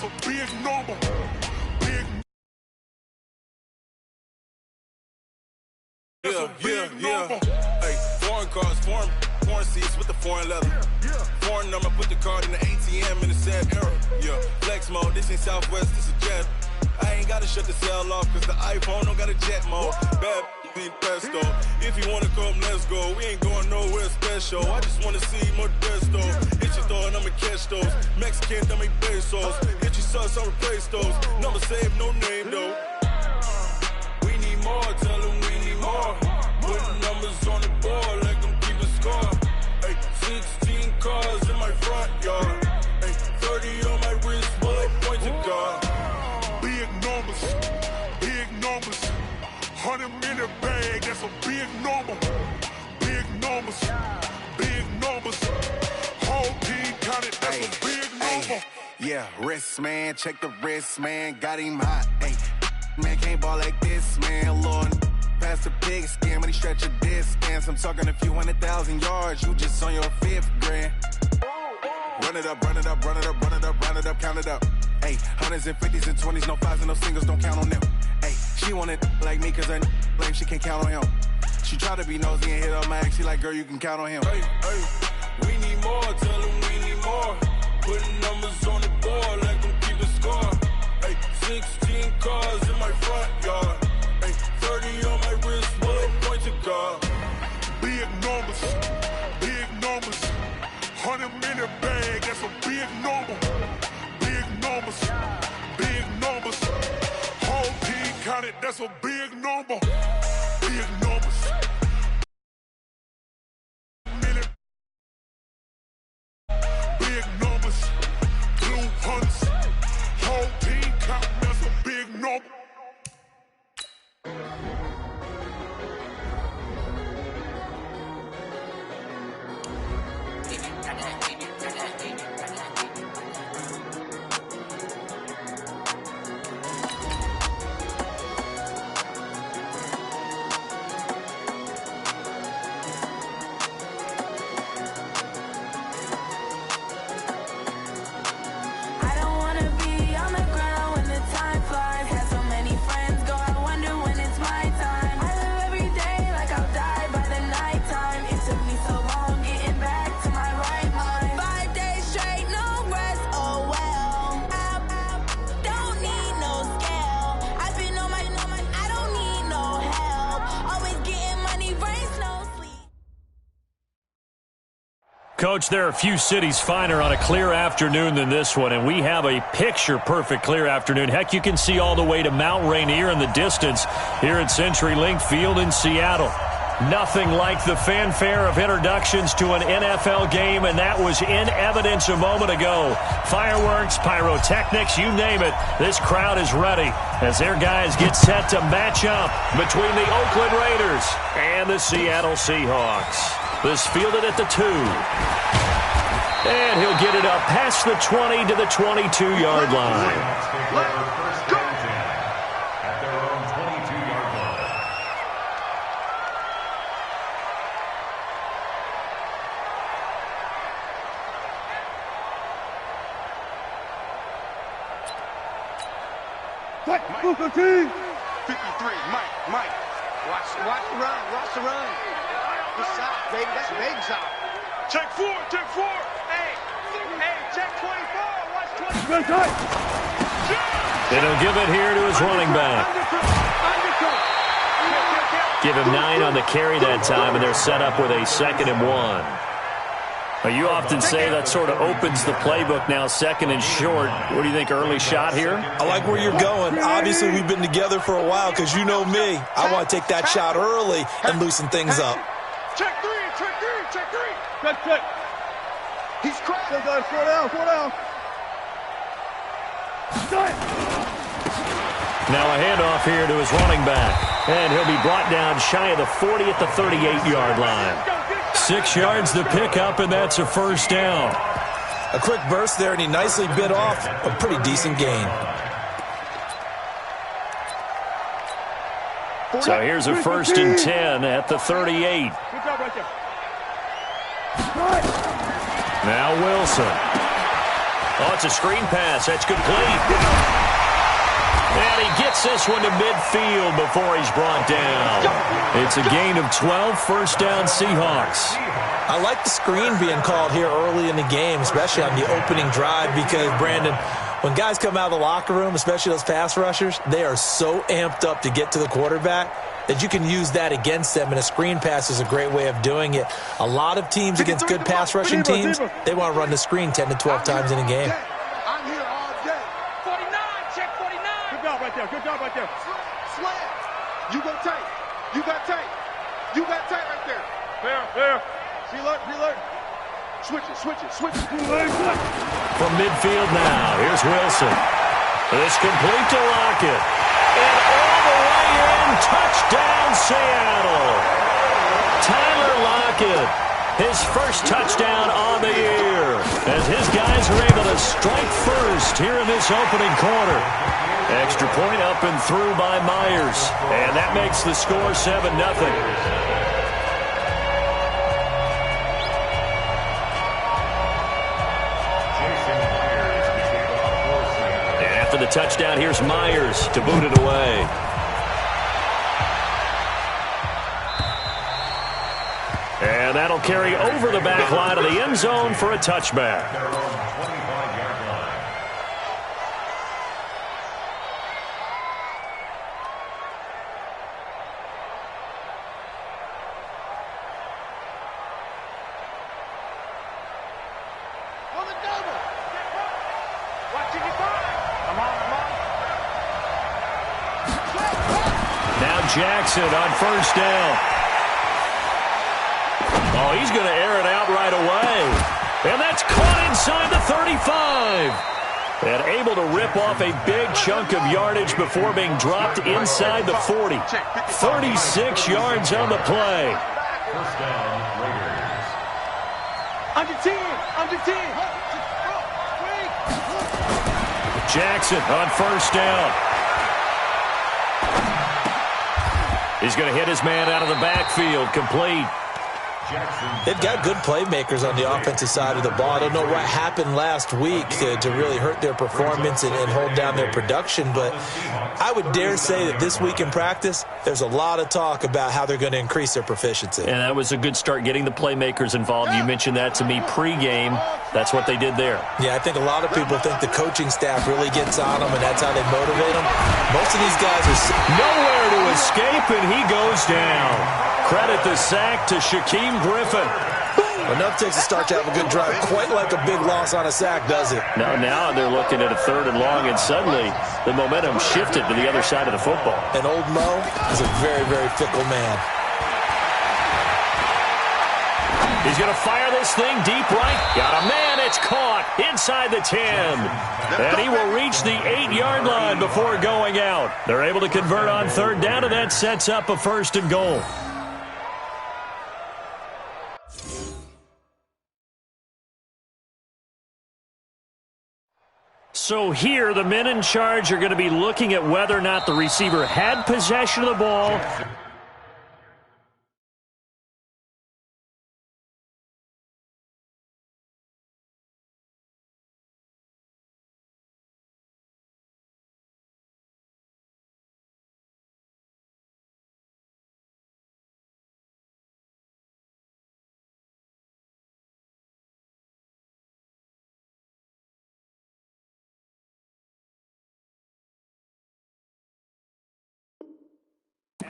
a big number. Big. Yeah. Hey, foreign cars, foreign seats with the foreign leather. Foreign number, put the card in the ATM in the sad era. Yeah, flex mode, this ain't Southwest, this a jet. I ain't gotta shut the cell off, cause the iPhone don't got a jet mode. Bad ain't pesto. If you wanna come, let's go. We ain't going nowhere special. I just wanna see Modesto. Hit your thought, I'ma catch those. Mexican, dummy pesos. Hit your sauce, I'll replace those. Number saved, no name though. We need more, tell them we need more. Putting numbers on the board, like them keep a score. Hey, 16 cars in my front yard. Hey, 30 on my wrist, bullet point to God. Big numbers, big numbers. 100 in the bag, that's a big number. Big numbers, big numbers. Whole team counted, that's a big number. Yeah, wrist man, check the wrist man, got him hot. Hey, man can't ball like this, man. Lord, past the pig skin, but he stretch a distance. I'm talking a few 100,000 yards, you just on your 5th grand. Run it up, run it up, run it up, run it up, run it up, count it up. Hey, hundreds and 50s and 20s, no 5s and no singles, don't count on them. Hey, she want it like me, cause her blame, she can't count on him. She try to be nosy and hit on my ex, she like, girl, you can count on him. Hey, we need more, tell them we need more. Putting numbers on the board, like them keep a score. Hey, 16 cars in my front yard. Hey, 30 on my wrist, bullet point to God. Big numbers, big numbers. 100 in the bag, that's a big number. Big numbers, big numbers. Whole team counted, that's a big number. Big numbers. Big numbers, blue hunts. Whole team counted, that's a big number. Coach, there are a few cities finer on a clear afternoon than this one, and we have a picture-perfect clear afternoon. Heck, you can see all the way to Mount Rainier in the distance here at CenturyLink Field in Seattle. Nothing like the fanfare of introductions to an NFL game, and that was in evidence a moment ago. Fireworks, pyrotechnics, you name it. This crowd is ready as their guys get set to match up between the Oakland Raiders and the Seattle Seahawks. This fielded at the 2. And he'll get it up past the 20 to the 22-yard line. Let's go! At their own 22-yard line. Booker T. 53, Mike. Watch the run. Good side, baby. That's big side. Check 4. Hey, check 24. Watch 24. And he'll give it here to his running back. Give him 9 on the carry that time, and they're set up with a 2nd and 1. Now, you often say that sort of opens the playbook now, 2nd and short. What do you think, early shot here? I like where you're going. Obviously, we've been together for a while because you know me. I want to take that shot early and loosen things up. Check 3. Check. He's cracked. 4 down. Now a handoff here to his running back. And he'll be brought down shy of the 40 at the 38-yard line. 6 yards to pick up, and that's a first down. A quick burst there, and he nicely bit off a pretty decent gain. So here's a 1st and 10 at the 38. Good job right there. Now Wilson. Oh, it's a screen pass. That's complete. And he gets this one to midfield before he's brought down. It's a gain of 12, first down Seahawks. I like the screen being called here early in the game, especially on the opening drive, because, Brandon, when guys come out of the locker room, especially those pass rushers, they are so amped up to get to the quarterback that you can use that against them, and a screen pass is a great way of doing it. A lot of teams against good pass rushing teams, they want to run the screen 10 to 12 times in a game. I'm here all day. 49, check 49. Good job right there, good job right there. Slam. You go tight. You got tight. You got tight right there. Fair. Reload. Switch it. From midfield now, here's Wilson. It's complete to Lockett. And all the way in, touchdown Seattle. Tyler Lockett, his first touchdown on the year, as his guys are able to strike first here in this opening quarter. Extra point up and through by Myers, and that makes the score 7-0. The touchdown, here's Myers to boot it away. And that'll carry over the back line of the end zone for a touchback. Jackson on first down. Oh, he's going to air it out right away. And that's caught inside the 35. And able to rip off a big chunk of yardage before being dropped inside the 40. 36 yards on the play. First down, Raiders. Under 10. Jackson on first down. He's going to hit his man out of the backfield, complete. They've got good playmakers on the offensive side of the ball. I don't know what happened last week to really hurt their performance and hold down their production, but I would dare say that this week in practice, there's a lot of talk about how they're going to increase their proficiency. And that was a good start, getting the playmakers involved. You mentioned that to me pregame. That's what they did there. Yeah, I think a lot of people think the coaching staff really gets on them, and that's how they motivate them. Most of these guys are nowhere to escape, and he goes down. Credit the sack to Shaquem Griffin. Enough takes a start to have a good drive. Quite like a big loss on a sack, does it? Now they're looking at a 3rd and long, and suddenly the momentum shifted to the other side of the football. And old Mo is a very, very fickle man. He's going to fire this thing deep right. Got a man. It's caught inside the 10. And he will reach the 8-yard line before going out. They're able to convert on 3rd down, and that sets up a 1st and goal. So here, the men in charge are going to be looking at whether or not the receiver had possession of the ball.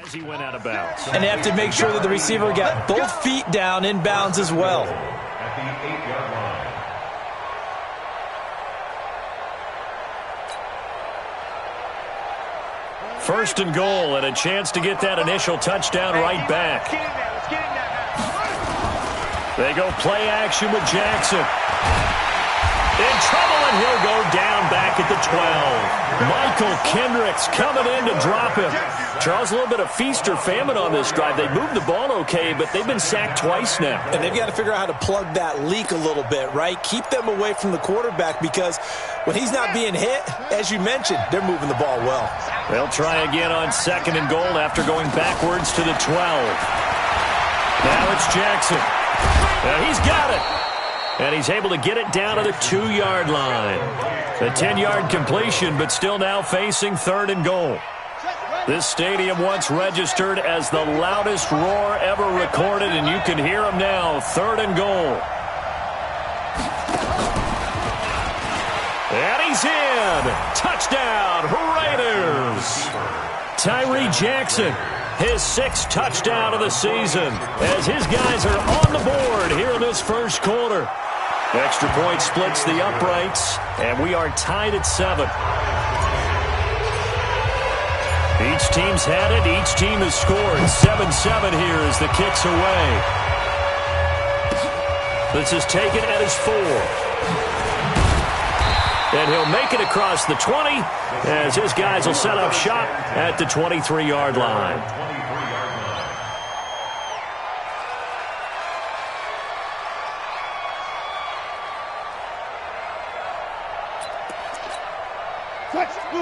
As he went out of bounds. And they have to make sure that the receiver got both feet down in bounds as well. At the 8-yard line. First and goal, and a chance to get that initial touchdown right back. They go play action with Jackson. In trouble, and he'll go down back at the 12. Michael Kendricks coming in to drop him. Charles, a little bit of feast or famine on this drive. They moved the ball okay, but they've been sacked twice now. And they've got to figure out how to plug that leak a little bit, right? Keep them away from the quarterback, because when he's not being hit, as you mentioned, they're moving the ball well. They'll try again on 2nd and goal after going backwards to the 12. Now it's Jackson. Now he's got it. And he's able to get it down to the 2-yard line. A 10-yard completion, but still now facing 3rd and goal. This stadium once registered as the loudest roar ever recorded, and you can hear him now. 3rd and goal. And he's in. Touchdown, Raiders. Tyree Jackson, his 6th touchdown of the season, as his guys are on the board here in this first quarter. Extra point splits the uprights, and we are tied at 7. Each team's had it. Each team has scored. 7-7 here as the kick's away. This is taken at his 4. And he'll make it across the 20 as his guys will set up shop at the 23-yard line.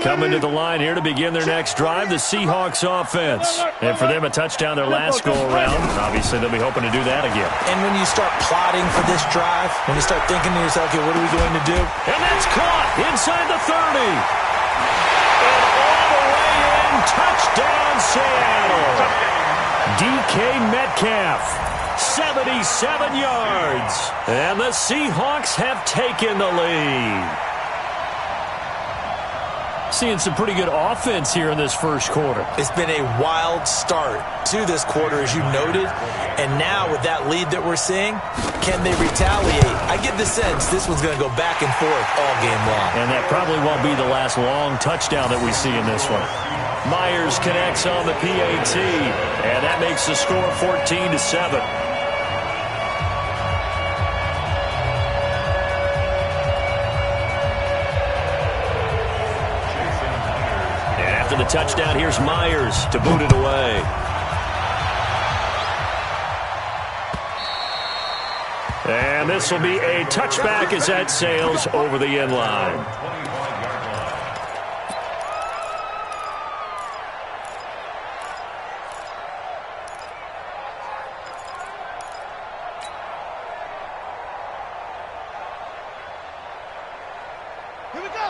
Coming to the line here to begin their next drive, the Seahawks offense. And for them, a touchdown their last go-around. And obviously, they'll be hoping to do that again. And when you start plotting for this drive, when you start thinking to yourself, okay, what are we going to do? And that's caught inside the 30. And all the way in, touchdown Seattle. DK Metcalf, 77 yards. And the Seahawks have taken the lead. Seeing some pretty good offense here in this first quarter. It's been a wild start to this quarter, as you noted. And now with that lead that we're seeing, can they retaliate? I get the sense this one's going to go back and forth all game long. And that probably won't be the last long touchdown that we see in this one. Myers connects on the PAT, and that makes the score 14-7. The touchdown, here's Myers to boot it away. And this will be a touchback as that sails over the end line.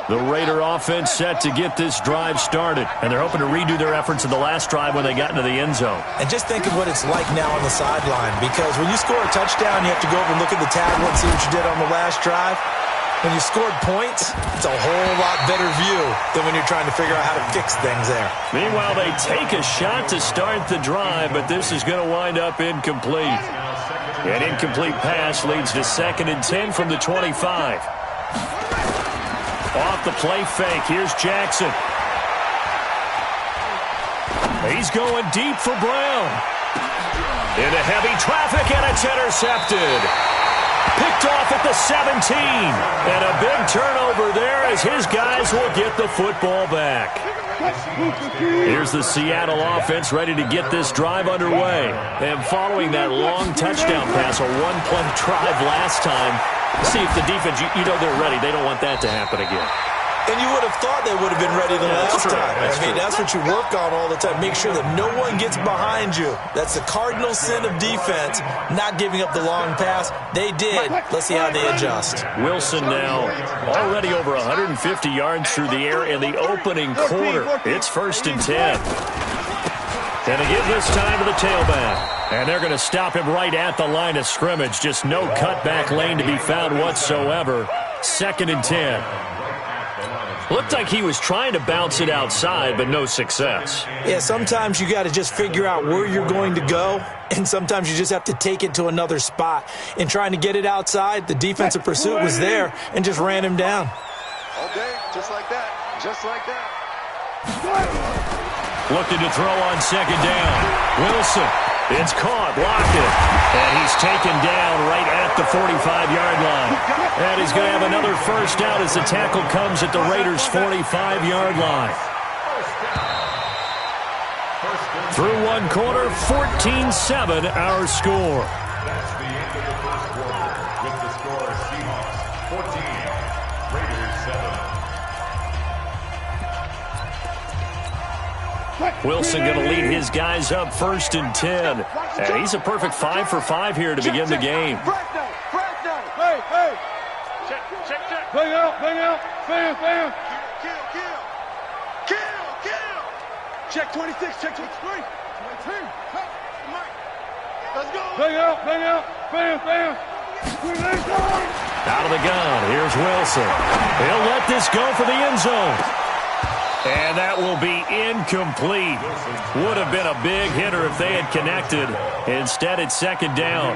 The Raider offense set to get this drive started, and they're hoping to redo their efforts in the last drive when they got into the end zone. And just think of what it's like now on the sideline, because when you score a touchdown, you have to go over and look at the tablet and see what you did on the last drive. When you scored points, it's a whole lot better view than when you're trying to figure out how to fix things there. Meanwhile, they take a shot to start the drive, but this is going to wind up incomplete. An incomplete pass leads to 2nd and 10 from the 25. Off the play fake, here's Jackson. He's going deep for Brown. Into heavy traffic, and it's intercepted. Picked off at the 17. And a big turnover there as his guys will get the football back. Here's the Seattle offense ready to get this drive underway. And following that long touchdown pass, a one-play drive last time, see if the defense, you know they're ready. They don't want that to happen again. And you would have thought they would have been ready the last time. That's what you work on all the time. Make sure that no one gets behind you. That's the cardinal sin of defense, not giving up the long pass. They did. Let's see how they adjust. Wilson now already over 150 yards through the air in the opening quarter. It's 1st and 10. And again this time to the tailback. And they're going to stop him right at the line of scrimmage. Just no cutback lane to be found whatsoever. 2nd and 10. Looked like he was trying to bounce it outside, but no success. Yeah, sometimes you got to just figure out where you're going to go, and sometimes you just have to take it to another spot. In trying to get it outside, the defensive pursuit was there and just ran him down. All day, just like that, just like that. Looking to throw on 2nd down. Wilson, it's caught, blocked it. And he's taken down right at the 45-yard line. And he's going to have another first down as the tackle comes at the Raiders' 45-yard line. Through one quarter, 14-7 our score. That's the end of the first quarter with the score Seahawks 14, Raiders 7. Wilson going to lead his guys up 1st and 10. And he's a perfect 5 for 5 here to begin the game. Hey, hey. Check. Bang out. Bam. Kill. Check 26, check 23. 22. Let's go. Bang out. Bam. Out of the gun, here's Wilson. He'll let this go for the end zone. And that will be incomplete. Would have been a big hitter if they had connected. Instead, it's second down.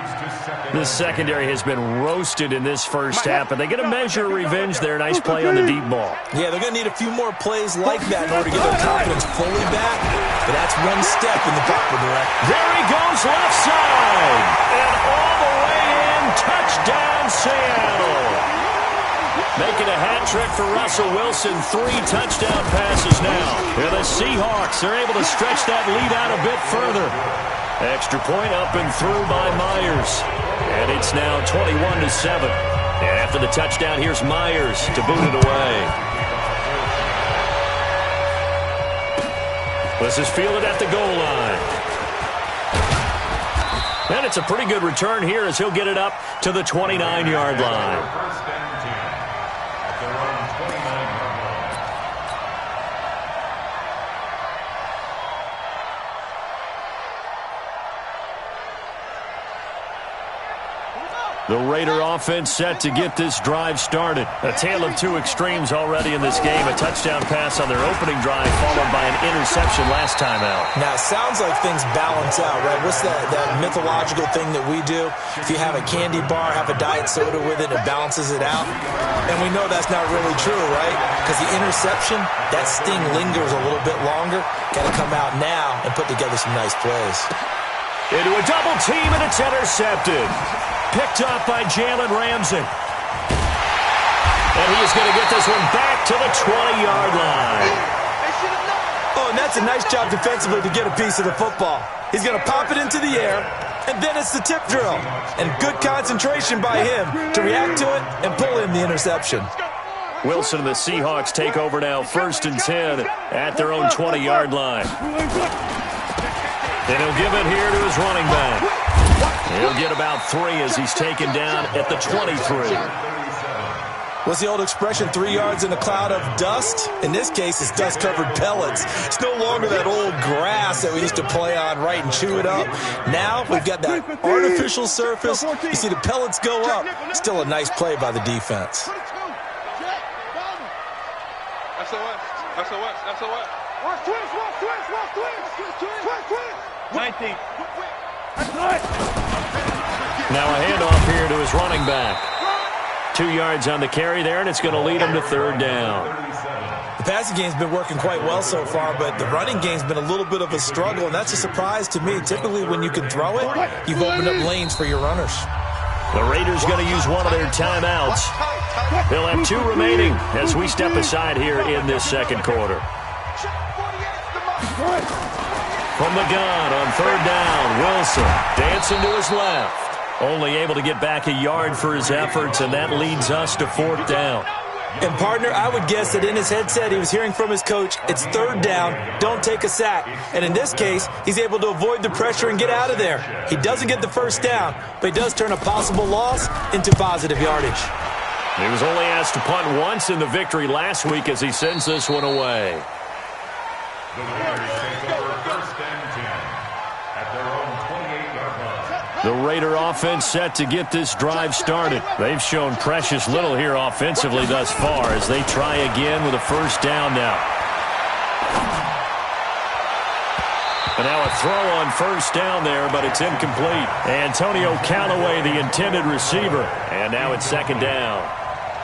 This secondary has been roasted in this first half, and they get a measure of revenge there. Nice play on the deep ball. Yeah, they're going to need a few more plays like that in order to get their confidence fully back. But that's one step in the proper direction. There he goes left side. And all the way in, touchdown Seattle. Making a hat trick for Russell Wilson. 3 touchdown passes now. And the Seahawks are able to stretch that lead out a bit further. Extra point up and through by Myers. And it's now 21-7. And after the touchdown, here's Myers to boot it away. This is fielded at the goal line. And it's a pretty good return here as he'll get it up to the 29-yard line. The Raider offense set to get this drive started. A tale of two extremes already in this game. A touchdown pass on their opening drive followed by an interception last time out. Now, it sounds like things balance out, right? What's that mythological thing that we do? If you have a candy bar, have a diet soda with it, it balances it out. And we know that's not really true, right? Because the interception, that sting lingers a little bit longer. Got to come out now and put together some nice plays. Into a double team, and it's intercepted. Picked up by Jalen Ramsey. And he is going to get this one back to the 20-yard line. Oh, and that's a nice job defensively to get a piece of the football. He's going to pop it into the air, and then it's the tip drill. And good concentration by him to react to it and pull in the interception. Wilson and the Seahawks take over now, 1st and 10 at their own 20-yard line. And he'll give it here to his running back. He'll get about 3 as he's taken down at the 23. What's the old expression, 3 yards in a cloud of dust? In this case, it's dust-covered pellets. It's no longer that old grass that we used to play on, right, and chew it up. Now we've got that artificial surface. You see the pellets go up. Still a nice play by the defense. SOS. Watch twist. 19. Now a handoff here to his running back. 2 yards on the carry there, and it's going to lead him to 3rd down. The passing game's been working quite well so far, but the running game's been a little bit of a struggle, and that's a surprise to me. Typically, when you can throw it, you've opened up lanes for your runners. The Raiders going to use one of their timeouts. They'll have 2 remaining as we step aside here in this second quarter. From the gun on 3rd down, Wilson dancing to his left. Only able to get back a yard for his efforts, and that leads us to 4th down. And, partner, I would guess that in his headset he was hearing from his coach, it's 3rd down, don't take a sack. And in this case, he's able to avoid the pressure and get out of there. He doesn't get the 1st down, but he does turn a possible loss into positive yardage. He was only asked to punt once in the victory last week as he sends this one away. The Raiders take over 1st and 10 at their own 28-yard line. The Raider offense set to get this drive started. They've shown precious little here offensively thus far as they try again with a 1st down now. And now a throw on 1st down there, but it's incomplete. Antonio Callaway, the intended receiver. And now it's 2nd down.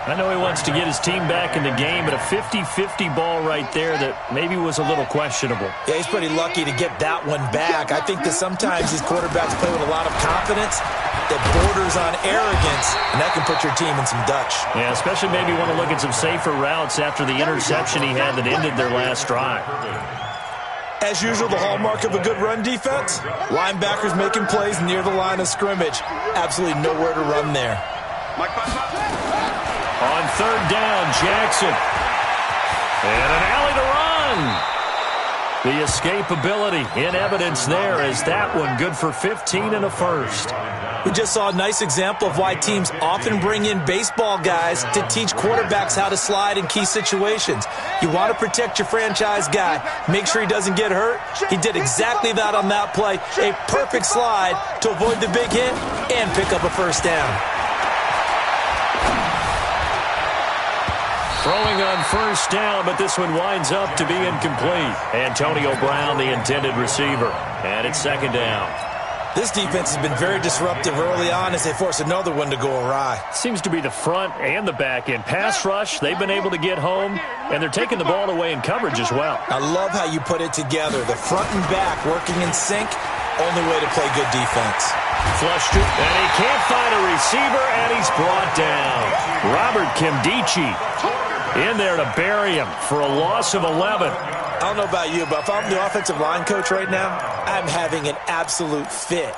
I know he wants to get his team back in the game, but a 50-50 ball right there that maybe was a little questionable. Yeah, he's pretty lucky to get that one back. I think that sometimes these quarterbacks play with a lot of confidence that borders on arrogance, and that can put your team in some Dutch. Yeah, especially maybe want to look at some safer routes after the interception he had that ended their last drive. As usual, the hallmark of a good run defense, linebackers making plays near the line of scrimmage. Absolutely nowhere to run there. On 3rd down, Jackson. And an alley to run. The escapability in evidence there as that one good for 15 and a first. We just saw a nice example of why teams often bring in baseball guys to teach quarterbacks how to slide in key situations. You want to protect your franchise guy. Make sure he doesn't get hurt. He did exactly that on that play. A perfect slide to avoid the big hit and pick up a first down. Throwing on first down, but this one winds up to be incomplete. Antonio Brown, the intended receiver. And it's second down. This defense has been very disruptive early on as they force another one to go awry. Seems to be the front and the back end. Pass rush, they've been able to get home, and they're taking the ball away in coverage as well. I love how you put it together. The front and back working in sync, only way to play good defense. Flushed it, and he can't find a receiver, and he's brought down. Robert Kimdichie in there to bury him for a loss of 11. I don't know about you, but if I'm the offensive line coach right now, I'm having an absolute fit.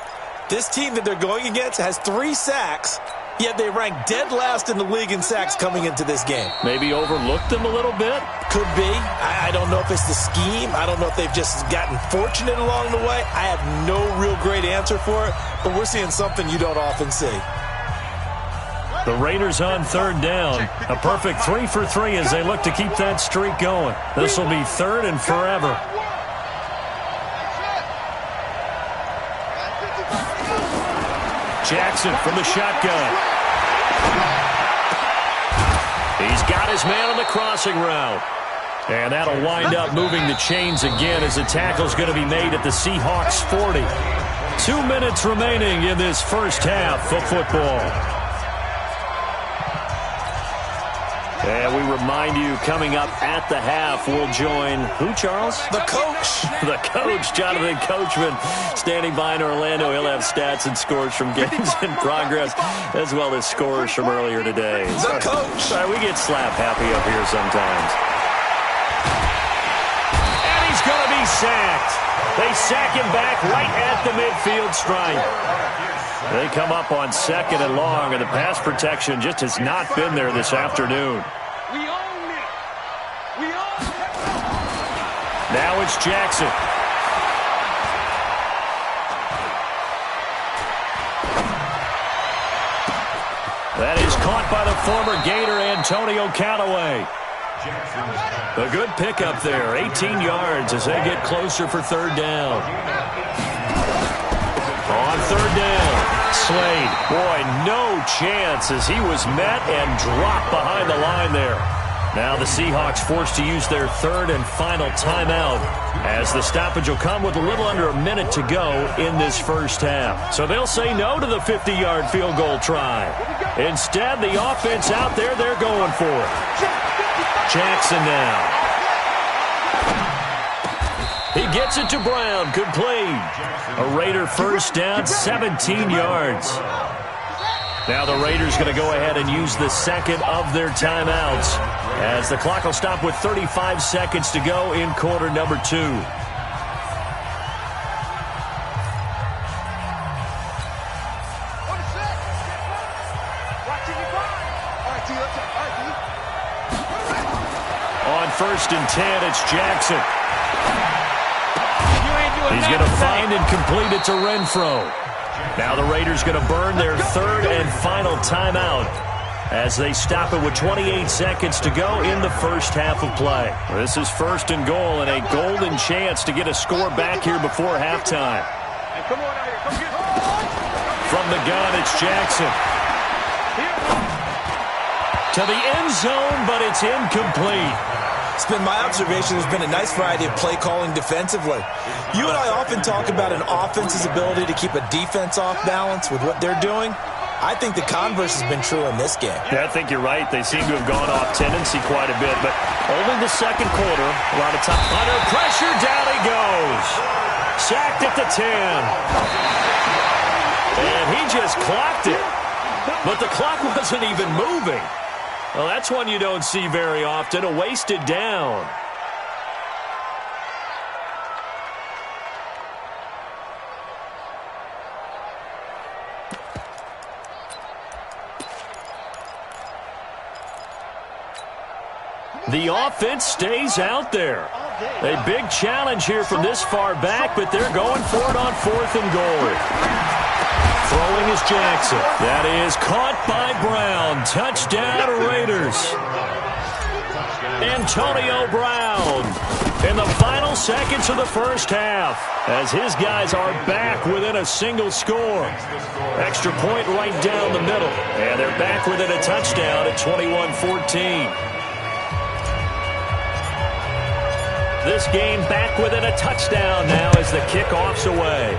This team that they're going against has 3 sacks, yet they rank dead last in the league in sacks coming into this game. Maybe overlooked them a little bit? Could be. I don't know if it's the scheme. I don't know if they've just gotten fortunate along the way. I have no real great answer for it, but we're seeing something you don't often see. The Raiders on third down. A perfect 3 for 3 as they look to keep that streak going. This will be third and forever. Jackson from the shotgun. He's got his man on the crossing route. And that'll wind up moving the chains again as the tackle's going to be made at the Seahawks 40. 2 minutes remaining in this first half of football. And we remind you, coming up at the half, we'll join who, Charles? The coach. The coach, Jonathan Coachman, standing by in Orlando. He'll have stats and scores from games in progress, as well as scores from earlier today. The coach. Sorry, we get slap happy up here sometimes. And he's going to be sacked. They sack him back right at the midfield stripe. They come up on second and long, and the pass protection just has not been there this afternoon. We own it. We own it. Now it's Jackson. That is caught by the former Gator Antonio Callaway. A good pickup there, 18 yards as they get closer for third down. On third down, Slade, boy, no chance as he was met and dropped behind the line there. Now the Seahawks forced to use their third and final timeout as the stoppage will come with a little under a minute to go in this first half. So they'll say no to the 50-yard field goal try. Instead, the offense out there, they're going for it. Jackson now. He gets it to Brown, complete. A Raider first down, 17 yards. Now the Raiders going to go ahead and use the second of their timeouts as the clock will stop with 35 seconds to go in quarter number 2. On first and 10, it's Jackson. He's going to find and complete it to Renfro. Now the Raiders going to burn their third and final timeout as they stop it with 28 seconds to go in the first half of play. This is first and goal and a golden chance to get a score back here before halftime. From the gun, it's Jackson. To the end zone, but it's incomplete. It's been my observation there's been a nice variety of play calling defensively. You and I often talk about an offense's ability to keep a defense off balance with what they're doing. I think the converse has been true in this game. Yeah, I think you're right. They seem to have gone off tendency quite a bit, but only the second quarter. A lot of time. Under pressure, down he goes. Sacked at the 10. And he just clocked it. But the clock wasn't even moving. Well, that's one you don't see very often, a wasted down. The offense stays out there. A big challenge here from this far back, but they're going for it on 4th and goal. Throwing is Jackson. That is caught by Brown. Touchdown, Raiders. Antonio Brown in the final seconds of the first half as his guys are back within a single score. Extra point right down the middle, and they're back within a touchdown at 21-14. This game back within a touchdown now as the kickoff's away.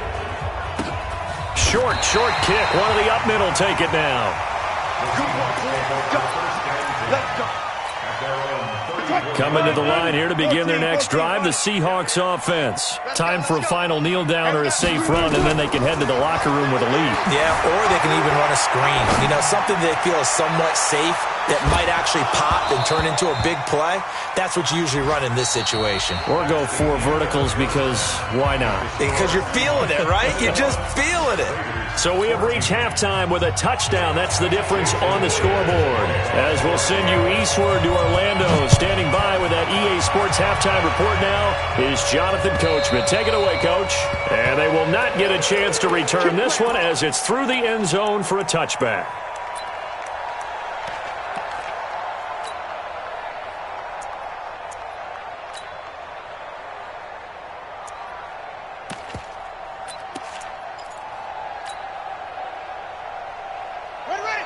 Short kick. One of the up middle take it now. Coming to the line here to begin their next drive, the Seahawks offense. Time for a final kneel down or a safe run, and then they can head to the locker room with a lead. Yeah, or they can even run a screen. You know, something they feel is somewhat safe that might actually pop and turn into a big play. That's what you usually run in this situation. Or go 4 verticals because why not? Because you're feeling it, right? You're just feeling it. So we have reached halftime with a touchdown. That's the difference on the scoreboard. As we'll send you eastward to Orlando. Standing by with that EA Sports halftime report now is Jonathan Coachman. Take it away, Coach. And they will not get a chance to return this one as it's through the end zone for a touchback.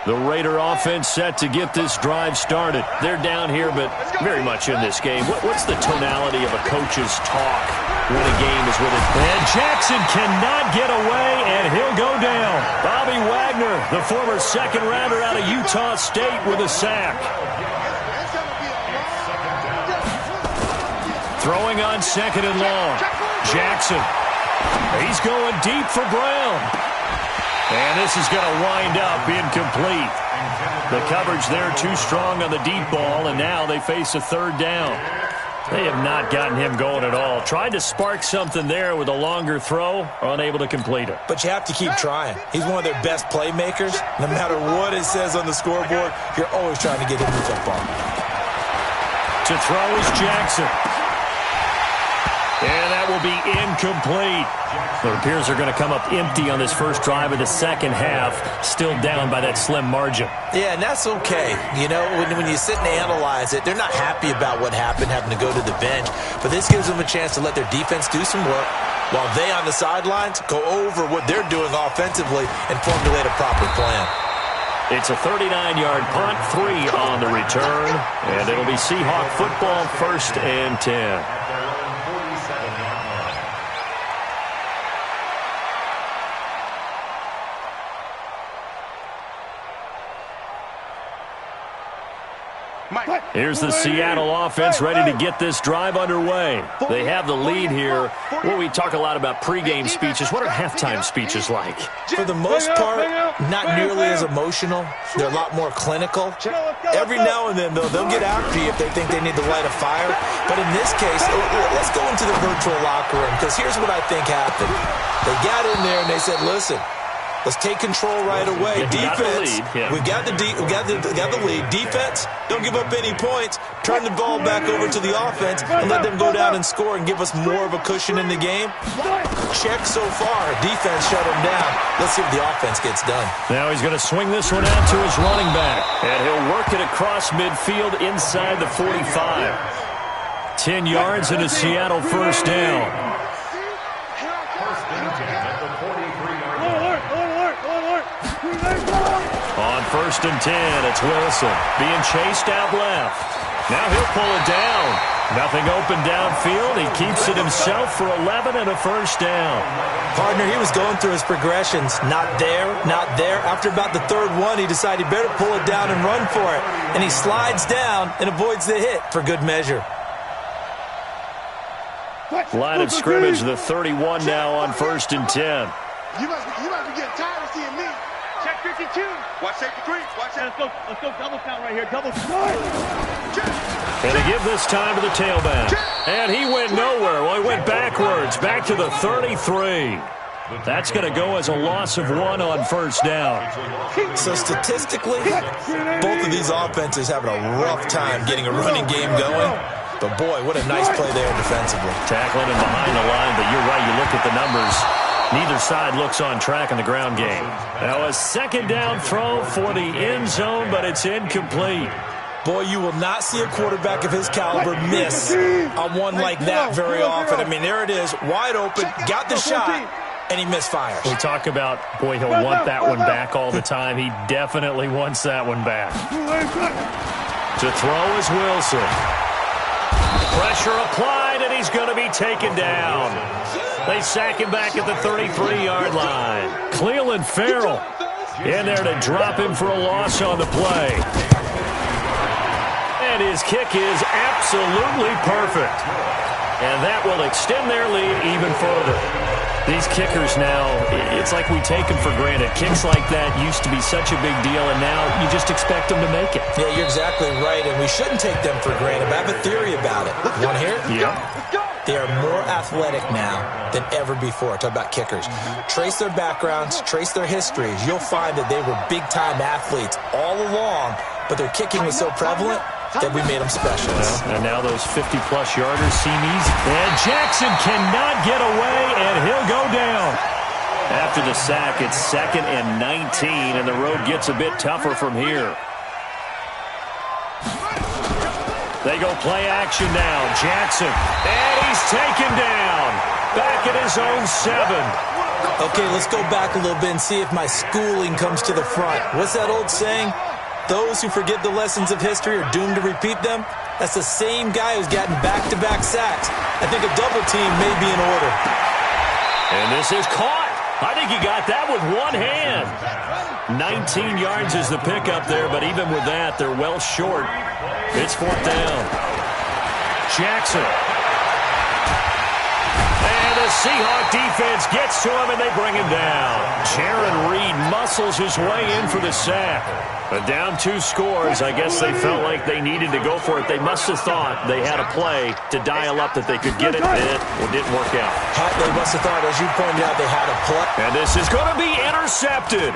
The Raider offense set to get this drive started. They're down here, but very much in this game. What's the tonality of a coach's talk when a game is with it? And Jackson cannot get away, and he'll go down. Bobby Wagner, the former second-rounder out of Utah State, with a sack. Throwing on 2nd and long. Jackson. He's going deep for Brown. And this is going to wind up incomplete. The coverage there too strong on the deep ball, and now they face a 3rd down. They have not gotten him going at all. Tried to spark something there with a longer throw, unable to complete it. But you have to keep trying. He's one of their best playmakers. No matter what it says on the scoreboard, you're always trying to get him the football. To throw is Jackson. And that will be incomplete. It appears they're going to come up empty on this first drive of the second half, still down by that slim margin. Yeah, and that's okay. You know, when you sit and analyze it, they're not happy about what happened, having to go to the bench. But this gives them a chance to let their defense do some work while they on the sidelines go over what they're doing offensively and formulate a proper plan. It's a 39-yard punt, 3 on the return, and it'll be Seahawk football, 1st and 10. Here's the Seattle offense ready to get this drive underway. They have the lead here. Well, we talk a lot about pregame speeches. What are halftime speeches like? For the most part, not nearly as emotional. They're a lot more clinical. Every now and then, though, they'll get after you if they think they need to light a fire. But in this case, let's go into the virtual locker room, because here's what I think happened. They got in there and they said, listen, let's take control right away. Defense, we got the lead. Defense, don't give up any points. Turn the ball back over to the offense and let them go down and score and give us more of a cushion in the game. Check so far. Defense shut him down. Let's see if the offense gets done. Now he's going to swing this one out to his running back, and he'll work it across midfield inside the 45. 10 yards and a Seattle first down. On 1st and 10, it's Wilson being chased out left. Now he'll pull it down. Nothing open downfield. He keeps it himself for 11 and a first down. Partner, he was going through his progressions. Not there, not there. After about the 3rd one, he decided he better pull it down and run for it. And he slides down and avoids the hit for good measure. Line of scrimmage, the 31 now on 1st and 10. You must be getting tired of seeing me. Check 52. Watch safety 3. Watch that. Let's go double count right here. Double count. And they give this time to the tailback. And he went nowhere. Well, he went backwards, back to the 33. That's going to go as a loss of 1 on 1st down. So statistically, both of these offenses having a rough time getting a running game going. But, boy, what a nice play there defensively. Tackling him behind the line, but you're right. You look at the numbers. Neither side looks on track in the ground game. Now a second down throw for the end zone, but it's incomplete. Boy, you will not see a quarterback of his caliber miss on one like that very often. I mean, there it is, wide open, got the shot, and he misfires. We talk about, boy, he'll want that one back all the time. He definitely wants that one back. To throw is Wilson. Pressure applied, and he's going to be taken down. They sack him back at the 33-yard line. Cleveland Farrell in there to drop him for a loss on the play. And his kick is absolutely perfect. And that will extend their lead even further. These kickers now, it's like we take them for granted. Kicks like that used to be such a big deal, and now you just expect them to make it. Yeah, you're exactly right, and we shouldn't take them for granted. But I have a theory about it. You want to hear it? Yeah. They are more athletic now than ever before. Talk about kickers. Trace their backgrounds, trace their histories. You'll find that they were big-time athletes all along, but their kicking was so prevalent that we made them specialists. Well, and now those 50-plus yarders seem easy. And Jackson cannot get away, and he'll go down. After the sack, it's 2nd and 19, and the road gets a bit tougher from here. They go play action now. Jackson, and he's taken down. Back at his own 7. Okay, let's go back a little bit and see if my schooling comes to the front. What's that old saying? Those who forget the lessons of history are doomed to repeat them. That's the same guy who's gotten back-to-back sacks. I think a double team may be in order. And this is caught. I think he got that with one hand. 19 yards is the pickup there, but even with that, they're well short. It's 4th down. Jackson. And the Seahawk defense gets to him, and they bring him down. Jaron Reed muscles his way in for the sack. But down 2 scores, I guess they felt like they needed to go for it. They must have thought they had a play to dial up that they could get it, and it didn't work out. They must have thought, as you pointed out, they had a play. And this is going to be intercepted.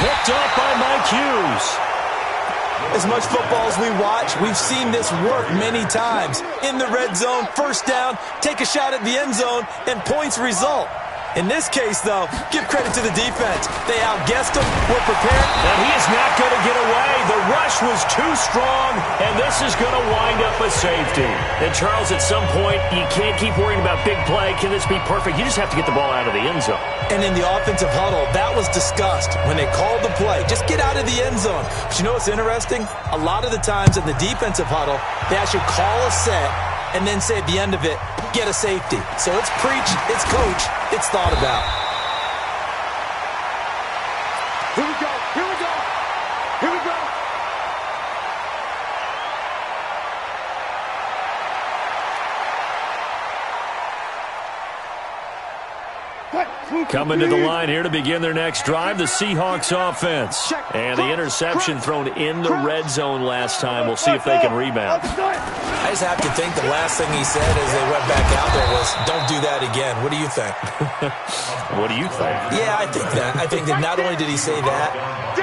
Picked up by Mike Hughes. As much football as we watch, we've seen this work many times. In the red zone, 1st down, take a shot at the end zone, and points result. In this case, though, give credit to the defense. They outguessed him, were prepared. And he is not going to get away. The rush was too strong, and this is going to wind up a safety. And, Charles, at some point, you can't keep worrying about big play. Can this be perfect? You just have to get the ball out of the end zone. And in the offensive huddle, that was discussed when they called the play. Just get out of the end zone. But you know what's interesting? A lot of the times in the defensive huddle, they actually call a set and then say at the end of it, get a safety. So it's preach, it's coach, it's thought about. Here we go, here we go, here we go. Coming to the line here to begin their next drive, the Seahawks offense. And the interception thrown in the red zone last time. We'll see if they can rebound. I just have to think the last thing he said as they went back out there was, don't do that again. What do you think? What do you think? Yeah, I think that. I think that not only did he say that,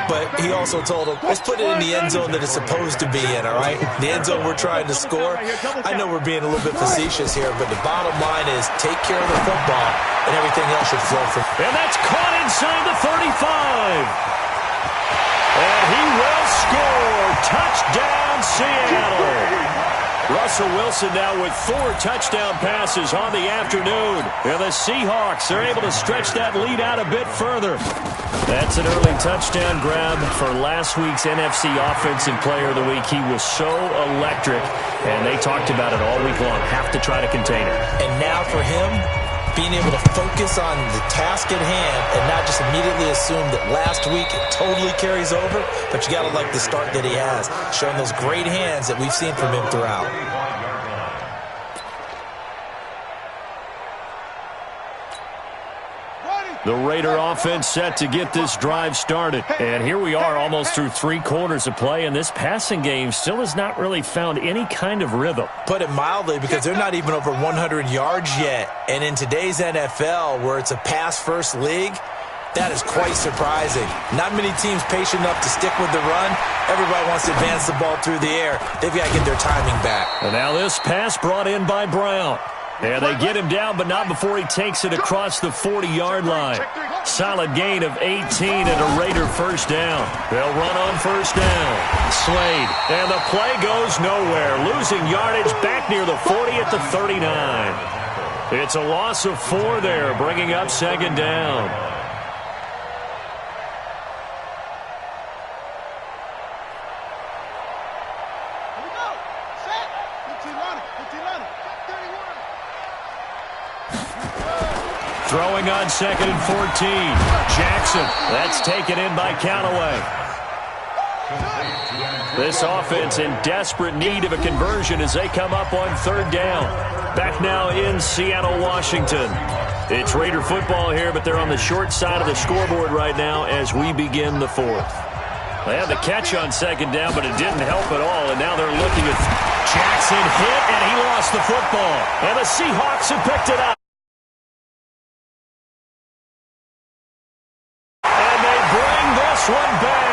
but he also told him, let's put it in the end zone that it's supposed to be in, all right? The end zone we're trying to score. I know we're being a little bit facetious here, but the bottom line is take care of the football, and everything else should flow from. And that's caught inside the 35. And he will score. Touchdown, Seattle. Russell Wilson now with 4 touchdown passes on the afternoon. And the Seahawks are able to stretch that lead out a bit further. That's an early touchdown grab for last week's NFC Offensive Player of the Week. He was so electric, and they talked about it all week long. Have to try to contain it. And now for him, being able to focus on the task at hand and not just immediately assume that last week it totally carries over, but you got to like the start that he has, showing those great hands that we've seen from him throughout. The Raider offense set to get this drive started. And here we are almost through 3 quarters of play, and this passing game still has not really found any kind of rhythm. Put it mildly, because they're not even over 100 yards yet. And in today's NFL, where it's a pass-first league, That is quite surprising. Not many teams patient enough to stick with the run. Everybody wants to advance the ball through the air. They've got to get their timing back. And now this pass brought in by Brown. And they get him down, but not before he takes it across the 40-yard line. Solid gain of 18 and a Raider first down. They'll run on first down. Slade. And the play goes nowhere. Losing yardage back near the 40 at the 39. It's a loss of 4 there, bringing up second down. Throwing on second and 14. Jackson. That's taken in by Callaway. This offense in desperate need of a conversion as they come up on third down. Back now in Seattle, Washington. It's Raider football here, but they're on the short side of the scoreboard right now as we begin the fourth. They had the catch on second down, but it didn't help at all, and now they're looking at Jackson hit, and he lost the football. And the Seahawks have picked it up. One back.